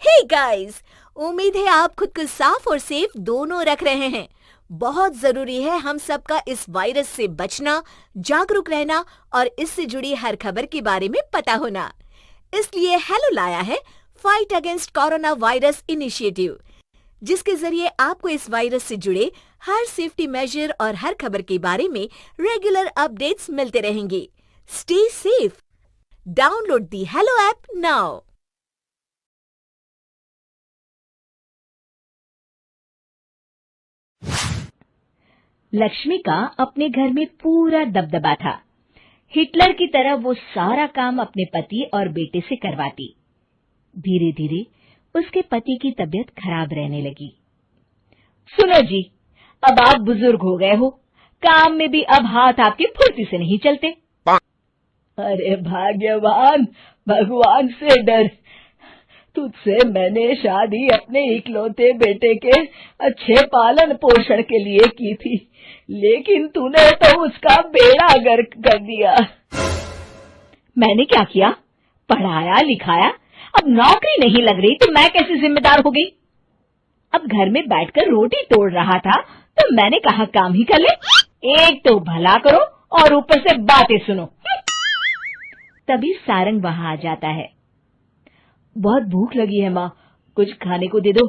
Hey guys, उम्मीद है आप खुद को साफ और सेफ दोनों रख रहे हैं। बहुत जरूरी है हम सबका इस वायरस से बचना, जागरूक रहना और इससे जुड़ी हर खबर के बारे में पता होना। इसलिए हेलो लाया है fight against corona virus initiative, जिसके जरिए आपको इस वायरस से जुड़े हर सेफ्टी मेजर और हर खबर के बारे में रेगुलर अपडेट्स मिलते रहेंगे। Stay safe. Download the hello app now. Lakshmi का अपने घर में पूरा दबदबा था। हिटलर की तरह वो सारा काम अपने पति और बेटे से करवाती। धीरे धीरे उसके पति की तबीयत खराब रहने लगी। सुनो जी, अब आप बुजुर्ग हो गए हो, काम में भी अब हाथ आपके फुर्ती से नहीं चलते। अरे भाग्यवान, भगवान से डर। तुझसे मैंने शादी अपने इकलौते बेटे के अच्छे पालन पोषण के लिए की थी, लेकिन तूने तो उसका बेड़ा गर्क कर दिया। मैंने क्या किया? पढ़ाया लिखाया, अब नौकरी नहीं लग रही तो मैं कैसे जिम्मेदार हो गई? अब घर में बैठकर रोटी तोड़ रहा था तो मैंने कहा काम ही कर ले। एक तो भला करो और ऊपर से बातें सुनो। तभी सारंग वहां आ जाता है। बहुत भूख लगी है माँ, कुछ खाने को दे दो।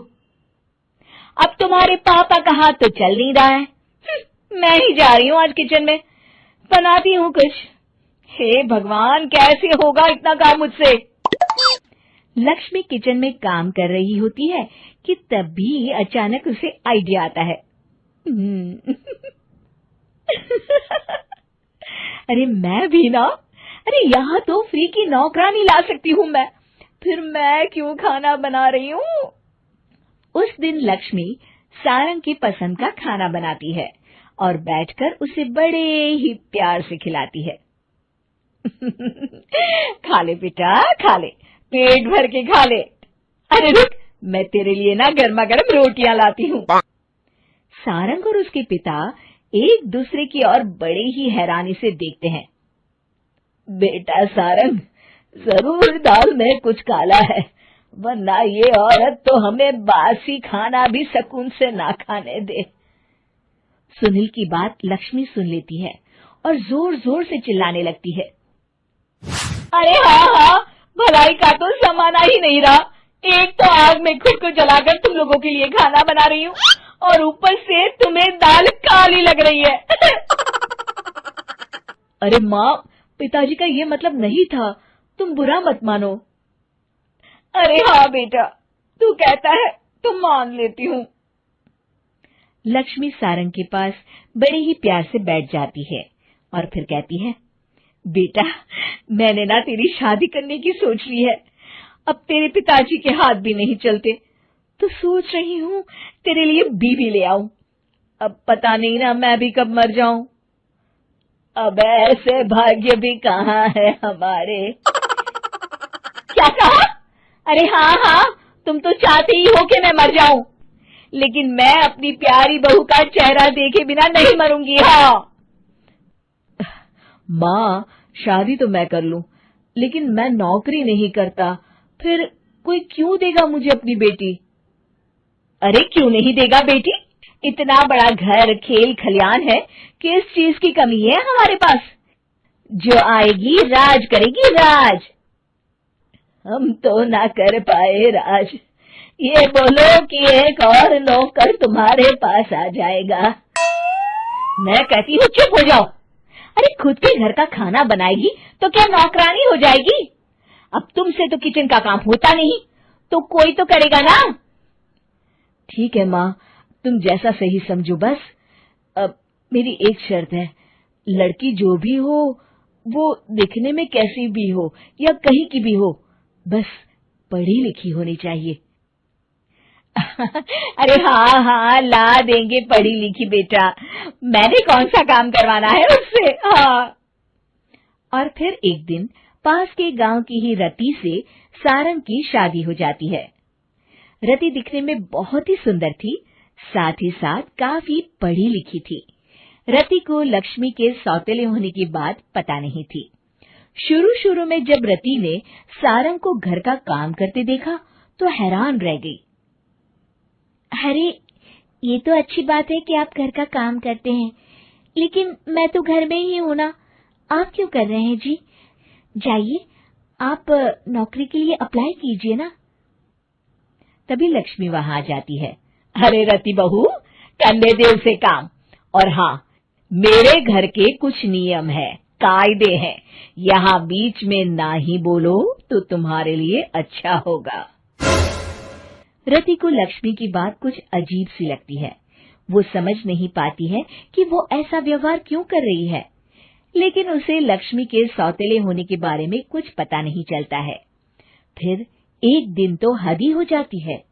अब तुम्हारे पापा का हाथ तो चल नहीं रहा है। मैं ही जा रही हूँ आज किचन में, बनाती हूँ कुछ। हे भगवान, कैसे होगा इतना काम मुझसे? लक्ष्मी किचन में काम कर रही होती है कि तभी अचानक उसे आइडिया आता है। अरे मैं भी ना, अरे यहाँ तो फ्री की नौकरानी ला सकती हूँ मैं, फिर मैं क्यों खाना बना रही हूँ? उस दिन लक्ष्मी सारंग की पसंद का खाना बनाती है और बैठकर उसे बड़े ही प्यार से खिलाती है। खा ले बेटा, खा ले, पेट भर के खा ले। अरे रुक, मैं तेरे लिए ना गर्मा गर्म रोटियां लाती हूँ। सारंग और उसके पिता एक दूसरे की ओर बड़े ही हैरानी से देखते हैं। बेटा सारंग, जरूर दाल में कुछ काला है, वरना ये औरत तो हमें बासी खाना भी सुकून से ना खाने दे। सुनील की बात लक्ष्मी सुन लेती है और जोर जोर से चिल्लाने लगती है। अरे हाँ, भलाई का तो जमाना ही नहीं रहा। एक तो आग में खुद को जलाकर तुम लोगों के लिए खाना बना रही हूँ और ऊपर से तुम्हें दाल काली लग रही है। अरे माँ, पिताजी का ये मतलब नहीं था, तुम बुरा मत मानो। अरे हाँ बेटा, तू कहता है तो मान लेती हूँ। लक्ष्मी सारंग के पास बड़े ही प्यार से बैठ जाती है और फिर कहती है, बेटा मैंने ना तेरी शादी करने की सोच ली है। अब तेरे पिताजी के हाथ भी नहीं चलते तो सोच रही हूँ तेरे लिए बीवी ले आऊं। अब पता नहीं ना मैं भी कब मर जाऊं। अब ऐसे भाग्य भी कहाँ है हमारे। क्या कहा? अरे हाँ, तुम तो चाहते ही हो कि मैं मर जाऊं, लेकिन मैं अपनी प्यारी बहू का चेहरा देखे बिना नहीं मरूंगी। हाँ माँ, शादी तो मैं कर लूं, लेकिन मैं नौकरी नहीं करता, फिर कोई क्यों देगा मुझे अपनी बेटी? अरे क्यों नहीं देगा बेटी? इतना बड़ा घर, खेल खलियान है, किस चीज की कमी है हमारे पास? जो आएगी राज करेगी, राज। हम तो ना कर पाए राज, ये बोलो कि एक और नौकर तुम्हारे पास आ जाएगा। मैं कहती हूँ चुप हो जाओ। अरे खुद के घर का खाना बनाएगी तो क्या नौकरानी हो जाएगी? अब तुमसे तो किचन का काम होता नहीं, तो कोई तो करेगा ना। ठीक है माँ, तुम जैसा सही समझो बस। अब मेरी एक शर्त है, लड़की जो भी हो वो दिखने में कैसी भी हो या कहीं की भी हो, बस पढ़ी लिखी होनी चाहिए। अरे हाँ, ला देंगे पढ़ी लिखी बेटा, मैंने कौन सा काम करवाना है उससे। हाँ। और फिर एक दिन पास के गांव की ही रति से सारंग की शादी हो जाती है। रति दिखने में बहुत ही सुंदर थी, साथ ही साथ काफी पढ़ी लिखी थी। रति को लक्ष्मी के सौतेले होने की बात पता नहीं थी। शुरू शुरू में जब रति ने सारंग को घर का काम करते देखा तो हैरान रह गई। अरे, ये तो अच्छी बात है कि आप घर का काम करते हैं, लेकिन मैं तो घर में ही हूं ना, आप क्यों कर रहे हैं जी? जाइए, आप नौकरी के लिए अप्लाई कीजिए ना। तभी लक्ष्मी वहां आ जाती है। अरे रति बहू, करने दे उसे काम। और हाँ, मेरे घर के कुछ नियम है, कायदे हैं, यहाँ बीच में ना ही बोलो तो तुम्हारे लिए अच्छा होगा। रति को लक्ष्मी की बात कुछ अजीब सी लगती है। वो समझ नहीं पाती है कि वो ऐसा व्यवहार क्यों कर रही है, लेकिन उसे लक्ष्मी के सौतेले होने के बारे में कुछ पता नहीं चलता है। फिर एक दिन तो हद ही हो जाती है।